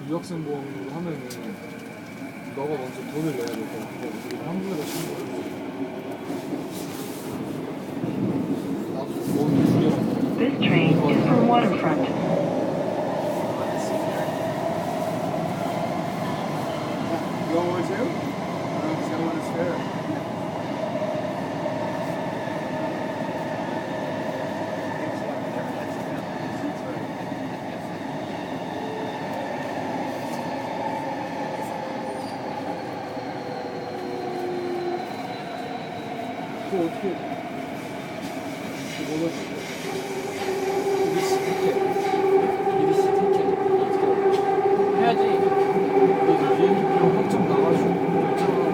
유학생 보험으로 하면은 너가 먼저 돈을 내야 될 거야. 그리고 한국에다 신고를 나도 보험을 줄여봤어. This train is for Waterfront. You want one too? Because I want to spare. 그거 어떻게, 그거 뭐가